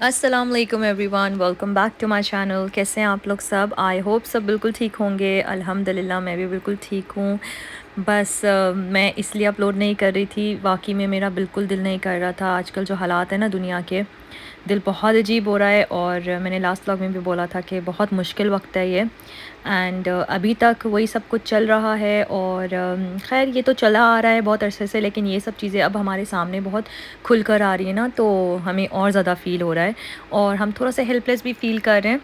अस्सलाम वालेकुम everyone, welcome back to my channel. कैसे हैं आप लोग सब? आई होप सब बिल्कुल ठीक होंगे। अल्हम्दुलिल्लाह मैं भी बिल्कुल ठीक हूँ। बस मैं इसलिए अपलोड नहीं कर रही थी, वाकई में मेरा बिल्कुल दिल नहीं कर रहा था। आजकल जो हालात है ना दुनिया के, दिल बहुत अजीब हो रहा है। और मैंने लास्ट व्लॉग में भी बोला था कि बहुत मुश्किल वक्त है ये। एंड अभी तक वही सब कुछ चल रहा है। और खैर ये तो चला आ रहा है बहुत अरसे से, लेकिन ये सब चीज़ें अब हमारे सामने बहुत खुल कर आ रही है ना, तो हमें और ज़्यादा फ़ील हो रहा है और हम थोड़ा सा हेल्पलेस भी फ़ील कर रहे हैं।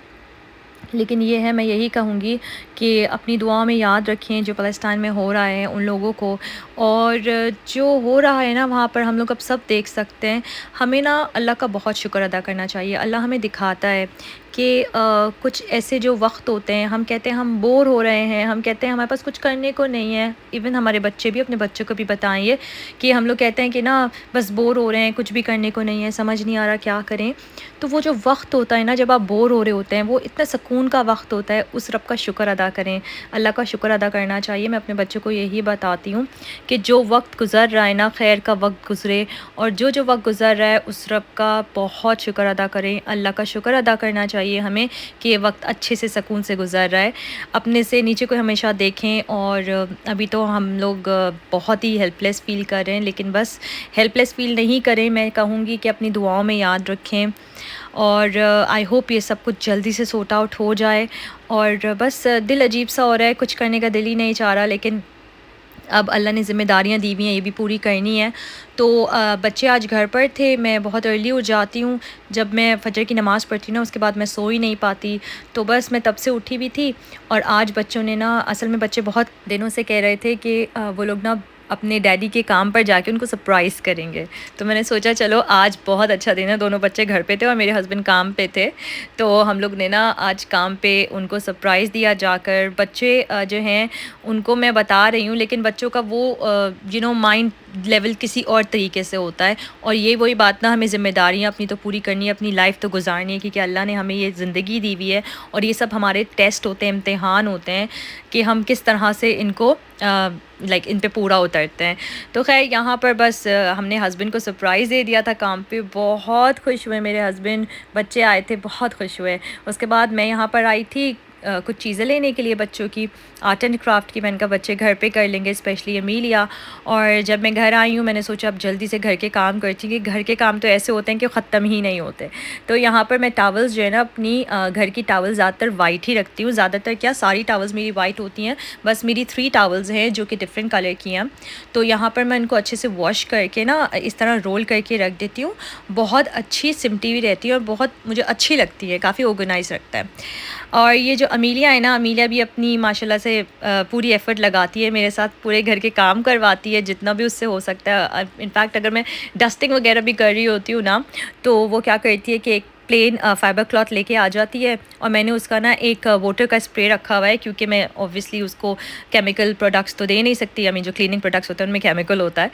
लेकिन ये है, मैं यही कहूँगी कि अपनी दुआओं में याद रखें जो फ़लस्तीन में हो रहा है उन लोगों को। और जो हो रहा है ना वहाँ पर हम लोग अब सब देख सकते हैं। हमें ना अल्लाह का बहुत शुक्र अदा करना चाहिए। अल्लाह हमें दिखाता है कि कुछ ऐसे जो वक्त होते हैं, हम कहते हैं हम बोर हो रहे हैं, हम कहते हैं हमारे पास कुछ करने को नहीं है। इवन हमारे बच्चे भी अपने बच्चों को भी बताएं ये कि हम लोग कहते हैं कि ना बस बोर हो रहे हैं, कुछ भी करने को नहीं है, समझ नहीं आ रहा क्या करें। तो वो जो वक्त होता है ना जब आप बोर हो रहे होते हैं, वो इतना सुकून का वक्त होता है। उस रब का शुक्र अदा करें, अल्लाह का शुक्र अदा करना चाहिए। मैं अपने बच्चों को यही बताती हूँ कि जो वक्त गुज़र रहा है ना, खैर का वक्त गुज़रे। और जो वक्त गुज़र रहा है उस रब का बहुत शुक्र अदा करें। अल्लाह का शुक्र अदा करना चाहिए हमें कि ये वक्त अच्छे से सुकून से गुज़र रहा है। अपने से नीचे को हमेशा देखें। और अभी तो हम लोग बहुत ही हेल्पलेस फ़ील कर रहे हैं, लेकिन बस हेल्पलेस फ़ील नहीं करें। मैं कहूँगी कि अपनी दुआओं में याद रखें। और आई होप ये सब कुछ जल्दी से सॉर्ट आउट हो जाए। और बस दिल अजीब सा हो रहा है, कुछ करने का दिल ही नहीं चाह रहा। लेकिन अब अल्लाह ने ज़िम्मेदारियाँ दी हुई हैं, ये भी पूरी करनी है। तो बच्चे आज घर पर थे, मैं बहुत अर्ली उठ जाती हूँ। जब मैं फ़जर की नमाज़ पढ़ती हूँ ना, उसके बाद मैं सो ही नहीं पाती। तो बस मैं तब से उठी भी थी। और आज बच्चों ने ना, असल में बच्चे बहुत दिनों से कह रहे थे कि वो लोग ना अपने डैडी के काम पर जाके उनको सरप्राइज़ करेंगे। तो मैंने सोचा चलो आज बहुत अच्छा दिन है, दोनों बच्चे घर पे थे और मेरे हस्बैंड काम पे थे। तो हम लोग ने ना आज काम पे उनको सरप्राइज़ दिया जाकर। बच्चे जो हैं उनको मैं बता रही हूँ, लेकिन बच्चों का वो माइंड लेवल किसी और तरीके से होता है। और ये वही बात ना, हमें ज़िम्मेदारियाँ अपनी तो पूरी करनी है, अपनी लाइफ तो गुजारनी है, क्योंकि अल्लाह ने हमें ये ज़िंदगी दी हुई है। और ये सब हमारे टेस्ट होते हैं, इम्तिहान होते हैं कि हम किस तरह से इनको इन पे पूरा उतरते हैं। तो खैर यहाँ पर बस हमने हस्बैंड को सरप्राइज़ दे दिया था काम पे। बहुत खुश हुए मेरे हस्बैंड, बच्चे आए थे बहुत खुश हुए। उसके बाद मैं यहाँ पर आई थी कुछ चीज़ें लेने के लिए बच्चों की, आर्ट एंड क्राफ्ट की। मैंने कहा बच्चे घर पे कर लेंगे, स्पेशली अमीलिया। और जब मैं घर आई हूँ मैंने सोचा अब जल्दी से घर के काम करती हूँ, कि घर के काम तो ऐसे होते हैं कि ख़त्म ही नहीं होते। तो यहाँ पर मैं टावल्स जो है ना, अपनी घर की टावल्स ज़्यादातर वाइट ही रखती हूँ। ज़्यादातर क्या, सारी टावल्स मेरी वाइट होती हैं। बस मेरी 3 टावल्स हैं जो कि डिफरेंट कलर की हैं। तो यहाँ पर मैं इनको अच्छे से वॉश करके ना इस तरह रोल करके रख देती हूँ। बहुत अच्छी सिमटी हुई रहती है और बहुत मुझे अच्छी लगती है, काफ़ी ऑर्गेनाइज रखता है। और ये जो अमीलिया है ना, अमीलिया भी अपनी माशाल्लाह से पूरी एफ़र्ट लगाती है मेरे साथ, पूरे घर के काम करवाती है जितना भी उससे हो सकता है। इनफैक्ट अगर मैं डस्टिंग वगैरह भी कर रही होती हूँ ना, तो वो क्या करती है कि एक प्लेन फ़ाइबर क्लॉथ लेके आ जाती है। और मैंने उसका ना एक वाटर का स्प्रे रखा हुआ है, क्योंकि मैं ऑब्वियसली उसको केमिकल प्रोडक्ट्स तो दे नहीं सकती। आई मीन जो क्लीनिंग प्रोडक्ट्स होते हैं उनमें केमिकल होता है,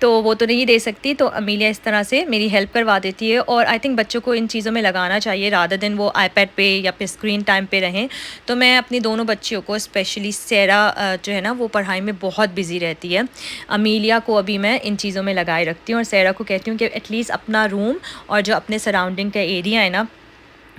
तो वो तो नहीं दे सकती। तो अमीलिया इस तरह से मेरी हेल्प करवा देती है। और आई थिंक बच्चों को इन चीज़ों में लगाना चाहिए, रादर दिन वो आईपैड पे या फिर स्क्रीन टाइम पे रहें। तो मैं अपनी दोनों बच्चियों को, स्पेशली सैरा जो है ना वो पढ़ाई में बहुत बिजी रहती है, अमीलिया को अभी मैं इन चीज़ों में लगाए रखती हूँ। और सैरा को कहती हूँ कि एटलीस्ट अपना रूम और जो अपने सराउंडिंग का एरिया है ना,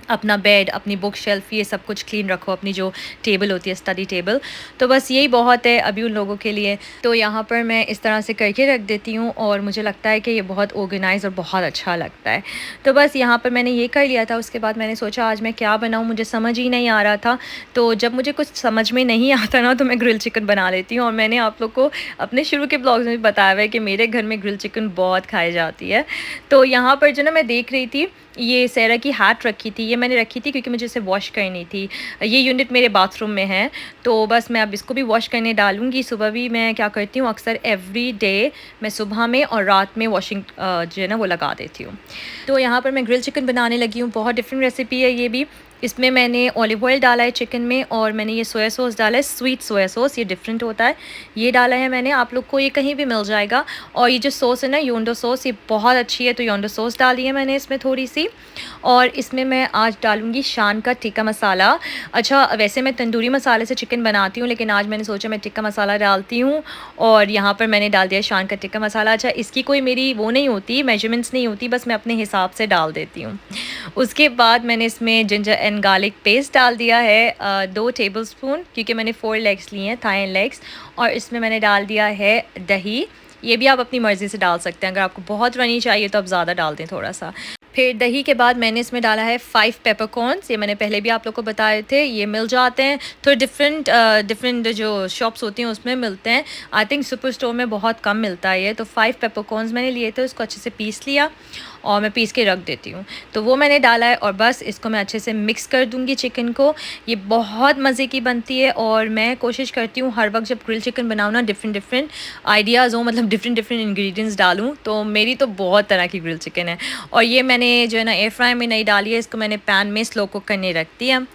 अपना बेड, अपनी बुक शेल्फ़, ये सब कुछ क्लीन रखो, अपनी जो टेबल होती है स्टडी टेबल। तो बस यही बहुत है अभी उन लोगों के लिए। तो यहाँ पर मैं इस तरह से करके रख देती हूँ और मुझे लगता है कि ये बहुत ऑर्गेनाइज़ और बहुत अच्छा लगता है। तो बस यहाँ पर मैंने ये कर लिया था। उसके बाद मैंने सोचा आज मैं क्या बनाऊँ, मुझे समझ ही नहीं आ रहा था। तो जब मुझे कुछ समझ में नहीं आता ना, तो मैं ग्रिल चिकन बना लेती हूँ। और मैंने आप लोग को अपने शुरू के ब्लॉग्स में भी बताया हुआ है कि मेरे घर में ग्रिल चिकन बहुत खाई जाती है। तो यहाँ पर जो ना मैं देख रही थी, ये सैरा की हैट रखी थी, ये मैंने रखी थी क्योंकि मुझे इसे वॉश करनी थी। ये यूनिट मेरे बाथरूम में है, तो बस मैं अब इसको भी वॉश करने डालूँगी। सुबह भी मैं क्या करती हूँ, अक्सर एवरी डे मैं सुबह में और रात में वॉशिंग जो है ना वो लगा देती हूँ। तो यहाँ पर मैं ग्रिल चिकन बनाने लगी हूँ। बहुत डिफरेंट रेसिपी है ये भी। इसमें मैंने ऑलिव ऑयल डाला है चिकन में, और मैंने ये सोया सॉस डाला है, स्वीट सोया सॉस, ये डिफरेंट होता है, ये डाला है मैंने। आप लोग को ये कहीं भी मिल जाएगा। और ये जो सॉस है ना, योंडो सॉस, ये बहुत अच्छी है, तो योंडो सॉस डाली है मैंने इसमें थोड़ी सी। और इसमें मैं आज डालूँगी शान का टिक्का मसाला। अच्छा, वैसे मैं तंदूरी मसाले से चिकन बनाती हूँ, लेकिन आज मैंने सोचा मैं टिक्का मसाला डालती हूँ, और यहाँ पर मैंने डाल दिया शान का टिक्का मसाला। अच्छा, इसकी कोई मेरी वो नहीं होती, मेजरमेंट्स नहीं होती, बस मैं अपने हिसाब से डाल देती हूँ। उसके बाद मैंने इसमें जिंजर एंड गार्लिक पेस्ट डाल दिया है 2 टेबलस्पून, क्योंकि मैंने 4 लेग्स लिए हैं, थाई लेग्स। और इसमें मैंने डाल दिया है दही। ये भी आप अपनी मर्ज़ी से डाल सकते हैं, अगर आपको बहुत रनी चाहिए तो आप ज़्यादा डाल दें थोड़ा सा। फिर दही के बाद मैंने इसमें डाला है 5 पेपरकॉर्न्स। ये मैंने पहले भी आप लोग को बताए थे, ये मिल जाते हैं थोड़े डिफरेंट जो शॉप्स होती हैं उसमें मिलते हैं। आई थिंक सुपर स्टोर में बहुत कम मिलता है ये। तो 5 पेपरकॉर्न्स मैंने लिए थे, उसको अच्छे से पीस लिया और मैं पीस के रख देती हूँ। तो वो मैंने डाला है, और बस इसको मैं अच्छे से मिक्स कर दूँगी चिकन को। ये बहुत मज़े की बनती है, और मैं कोशिश करती हूँ हर वक्त जब ग्रिल चिकन बनाऊँ ना, डिफरेंट आइडियाज़ हों, मतलब डिफरेंट इंग्रेडिएंट्स डालूँ। तो मेरी तो बहुत तरह की ग्रिल चिकन है। और ये मैंने जो है ना एयर फ्राई में नहीं डाली है, इसको मैंने पैन में स्लो कुक करने रख दिया।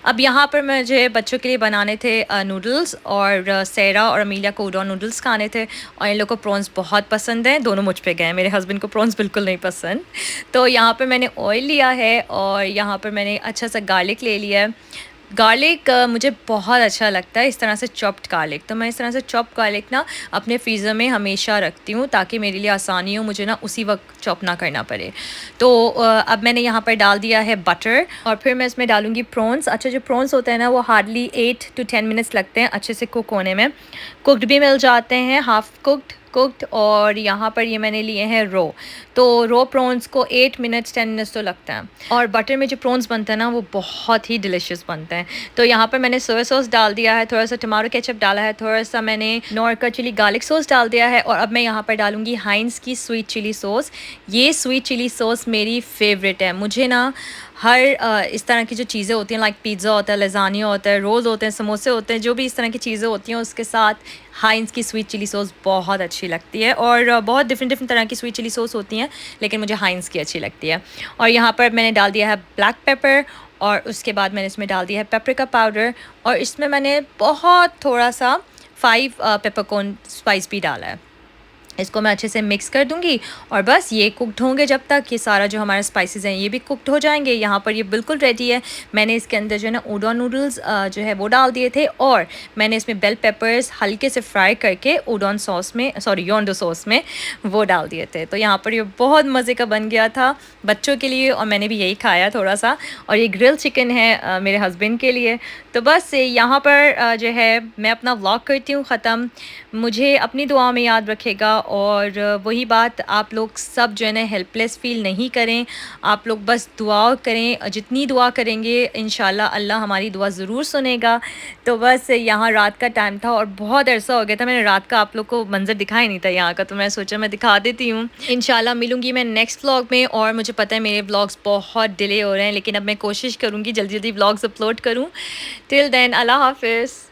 अब यहाँ पर मुझे बच्चों के लिए बनाने थे नूडल्स, और सेरा और अमीलिया को उडॉन नूडल्स खाने थे, और इन लोग को प्रॉन्स बहुत पसंद हैं। दोनों मुझ पे गए हैं, मेरे हस्बैंड को प्रॉन्स बिल्कुल नहीं पसंद। तो यहाँ पर मैंने ऑयल लिया है, और यहाँ पर मैंने अच्छा सा गार्लिक ले लिया है। गार्लिक मुझे बहुत अच्छा लगता है, इस तरह से चॉप्ड गार्लिक। तो मैं इस तरह से चॉप्ड गार्लिक ना अपने फ्रीज़र में हमेशा रखती हूँ, ताकि मेरे लिए आसानी हो, मुझे ना उसी वक्त चॉप ना करना पड़े। तो अब मैंने यहाँ पर डाल दिया है बटर, और फिर मैं इसमें डालूँगी प्रॉन्स। अच्छा, जो प्रॉन्स होते हैं ना, वो हार्डली 8 to 10 मिनट्स लगते हैं अच्छे से कुक होने में। कुकड भी मिल जाते हैं, हाफ़ कुकड, और यहाँ पर ये मैंने लिए हैं रो। तो रो प्रॉन्स को 8 मिनट्स 10 मिनट्स तो लगता है, और बटर में जो प्रॉन्स बनता है ना, वो बहुत ही डिलीशियस बनता है। तो यहाँ पर मैंने सोया सॉस डाल दिया है, थोड़ा सा टमाटो केचप डाला है, थोड़ा सा मैंने नॉर का चिली गार्लिक सॉस डाल दिया है, और अब मैं यहाँ पर डालूँगी हाइंस की स्वीट चिली सॉस। ये स्वीट चिली सॉस मेरी फेवरेट है। मुझे ना हर इस तरह की जो चीज़ें होती हैं, लाइक पिज़्ज़ा होता है, लज़ानिया होता है, रोल्स होते हैं, समोसे होते हैं, जो भी इस तरह की चीज़ें होती हैं, उसके साथ हाइंस की स्वीट चिली सॉस बहुत अच्छी लगती है। और बहुत डिफरेंट तरह की स्वीट चिली सॉस होती हैं, लेकिन मुझे हाइंस की अच्छी लगती है। और यहाँ पर मैंने डाल दिया है ब्लैक पेपर, और उसके बाद मैंने इसमें डाल दिया है पेपरिका पाउडर, और इसमें मैंने बहुत थोड़ा सा 5 पेपरकॉर्न स्पाइस भी डाला है। इसको मैं अच्छे से मिक्स कर दूंगी, और बस ये कुकड होंगे जब तक ये सारा जो हमारे स्पाइसेस हैं ये भी कुकड हो जाएंगे। यहाँ पर ये बिल्कुल रेडी है। मैंने इसके अंदर जो है ना उडॉन नूडल्स जो है वो डाल दिए थे, और मैंने इसमें बेल पेपर्स हल्के से फ्राई करके उडॉन सॉस में, सॉरी योंडो सॉस में वो डाल दिए थे। तो यहाँ पर ये बहुत मज़े का बन गया था बच्चों के लिए, और मैंने भी यही खाया थोड़ा सा। और ये ग्रिल चिकन है मेरे हस्बैंड के लिए। तो बस यहाँ पर जो है मैं अपना व्लॉग करती हूँ ख़त्म। मुझे अपनी दुआ में याद रखेगा, और वही बात, आप लोग सब जो है ना हेल्पलेस फ़ील नहीं करें, आप लोग बस दुआ करें। जितनी दुआ करेंगे इंशाल्लाह अल्लाह हमारी दुआ ज़रूर सुनेगा। तो बस यहाँ रात का टाइम था, और बहुत अरसा हो गया था मैंने रात का आप लोग को मंज़र दिखाया नहीं था यहाँ का, तो मैं सोचा मैं दिखा देती हूँ। इंशाल्लाह मिलूँगी मैं नेक्स्ट व्लॉग में। और मुझे पता है मेरे व्लॉग्स बहुत डिले हो रहे हैं, लेकिन अब मैं कोशिश करूँगी जल्दी जल्दी व्लॉग्स अपलोड करूँ। टिल देन, अल्लाह हाफ़िज़।